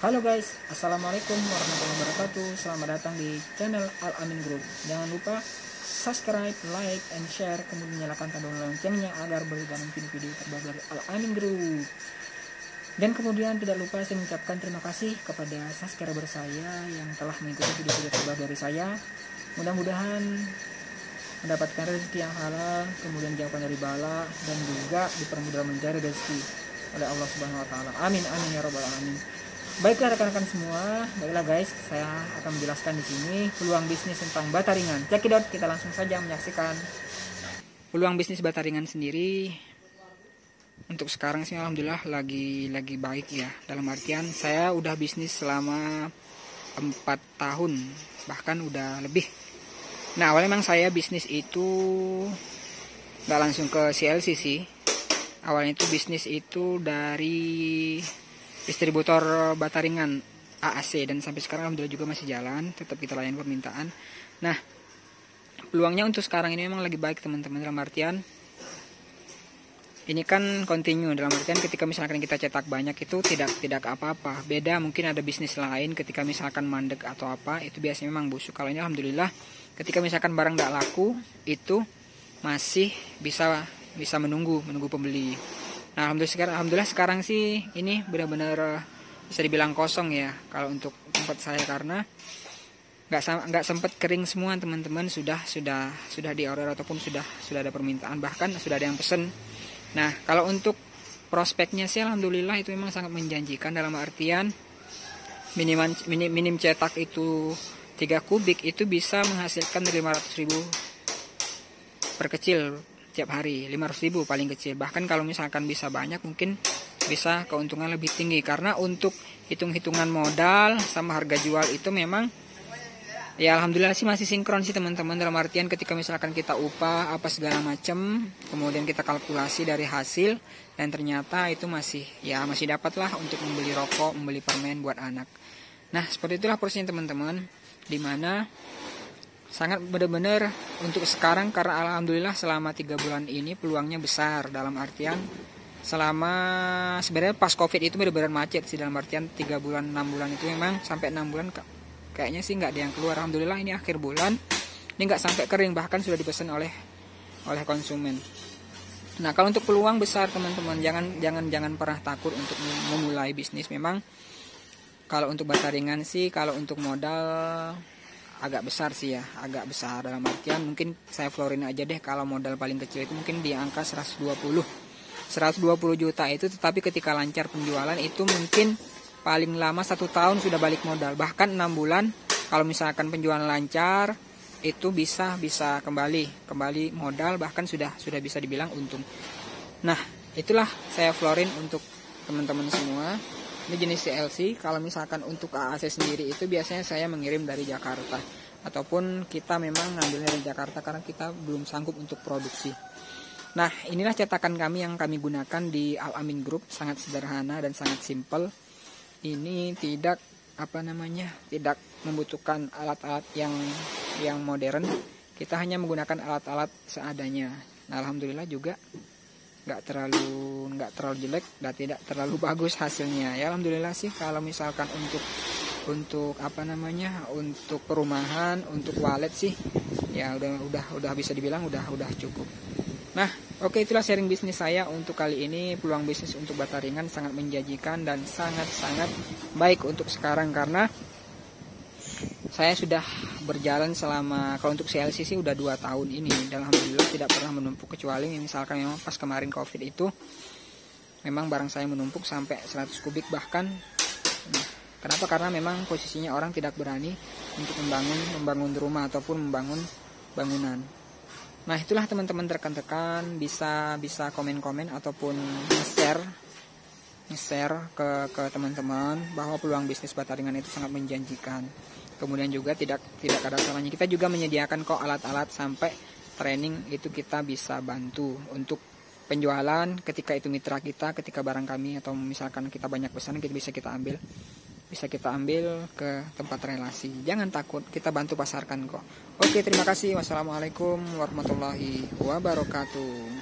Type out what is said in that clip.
Halo guys, assalamualaikum warahmatullahi wabarakatuh. Selamat datang di channel Al Amin Group. Jangan lupa subscribe, like, and share, kemudian nyalakan tanda loncengnya agar berita video-video terbaru dari Al Amin Group. Dan kemudian tidak lupa saya mengucapkan terima kasih kepada subscriber saya yang telah mengikuti video-video terbaru dari saya. Mudah-mudahan mendapatkan rezeki yang halal, kemudian jauhkan dari bala, dan juga dipermudah mencari rezeki oleh Allah Subhanahu Wa Taala. Amin amin ya robbal alamin. Baiklah rekan-rekan semua, baiklah guys, saya akan menjelaskan di sini peluang bisnis tentang bata ringan. Cekidot, kita langsung saja menyaksikan. Peluang bisnis bata ringan sendiri untuk sekarang sih alhamdulillah lagi baik ya. Dalam artian saya udah bisnis selama 4 tahun, bahkan udah lebih. Nah, awalnya memang saya bisnis itu nggak langsung ke CLC sih. Awalnya itu bisnis itu dari distributor bata ringan AAC, dan sampai sekarang alhamdulillah juga masih jalan, tetap kita layani permintaan. Nah, peluangnya untuk sekarang ini memang lagi baik teman-teman, dalam artian ini kan continue, dalam artian ketika misalkan kita cetak banyak itu tidak apa-apa. Beda mungkin ada bisnis lain ketika misalkan mandek atau apa, itu biasanya memang busuk. Kalau ini alhamdulillah ketika misalkan barang tidak laku itu masih bisa menunggu pembeli. Nah, alhamdulillah sekarang sih ini benar-benar bisa dibilang kosong ya kalau untuk tempat saya, karena nggak sempat kering semua teman-teman, sudah di order ataupun sudah ada permintaan, bahkan sudah ada yang pesen. Nah, kalau untuk prospeknya sih alhamdulillah itu memang sangat menjanjikan, dalam artian minim cetak itu 3 kubik itu bisa menghasilkan 500.000 per kecil tiap hari, 500.000 paling kecil. Bahkan kalau misalkan bisa banyak mungkin bisa keuntungan lebih tinggi, karena untuk hitung-hitungan modal sama harga jual itu memang ya alhamdulillah sih masih sinkron sih teman-teman, dalam artian ketika misalkan kita upah apa segala macam, kemudian kita kalkulasi dari hasil, dan ternyata itu masih dapat lah untuk membeli rokok, membeli permen buat anak. Nah, seperti itulah prosesnya teman-teman, dimana sangat benar-benar untuk sekarang, karena alhamdulillah selama 3 bulan ini peluangnya besar, dalam artian selama sebenarnya pas covid itu benar-benar macet sih, dalam artian 3 bulan 6 bulan itu memang sampai 6 bulan kayaknya sih nggak ada yang keluar. Alhamdulillah ini akhir bulan ini nggak sampai kering, bahkan sudah dipesan oleh konsumen. Nah, kalau untuk peluang besar teman-teman, jangan pernah takut untuk memulai bisnis. Memang kalau untuk bata ringan sih, kalau untuk modal agak besar sih ya, agak besar dalam artian mungkin saya florin aja deh, kalau modal paling kecil itu mungkin di angka 120 juta itu, tetapi ketika lancar penjualan itu mungkin paling lama 1 tahun sudah balik modal, bahkan 6 bulan kalau misalkan penjualan lancar itu bisa kembali modal, bahkan sudah bisa dibilang untung. Nah, itulah saya florin untuk teman-teman semua. Ini jenis CLC. Kalau misalkan untuk AAC sendiri itu biasanya saya mengirim dari Jakarta, ataupun kita memang ngambilnya dari Jakarta karena kita belum sanggup untuk produksi. Nah, inilah cetakan kami yang kami gunakan di Al Amin Group, sangat sederhana dan sangat simple. Ini tidak membutuhkan alat-alat yang modern. Kita hanya menggunakan alat-alat seadanya. Nah, alhamdulillah juga nggak terlalu jelek dan tidak terlalu bagus hasilnya ya, alhamdulillah sih. Kalau misalkan untuk untuk perumahan, untuk walet sih ya udah bisa dibilang udah cukup. Nah, oke, itulah sharing bisnis saya untuk kali ini. Peluang bisnis untuk bata ringan sangat menjanjikan dan sangat baik untuk sekarang, karena saya sudah berjalan selama, kalau untuk CLC sih udah 2 tahun ini, dan alhamdulillah tidak pernah menumpuk, kecuali misalkan memang pas kemarin covid itu memang barang saya menumpuk sampai 100 kubik bahkan. Nah, kenapa? Karena memang posisinya orang tidak berani untuk membangun rumah ataupun membangun bangunan. Nah, itulah teman-teman, rekan-rekan bisa komen-komen ataupun nge-share ke teman-teman bahwa peluang bisnis bata ringan itu sangat menjanjikan. Kemudian juga tidak ada salahnya kita juga menyediakan kok alat-alat sampai training, itu kita bisa bantu untuk penjualan ketika itu mitra kita, ketika barang kami atau misalkan kita banyak pesanan, bisa kita ambil ke tempat relasi. Jangan takut, kita bantu pasarkan kok. Oke, terima kasih. Wassalamualaikum warahmatullahi wabarakatuh.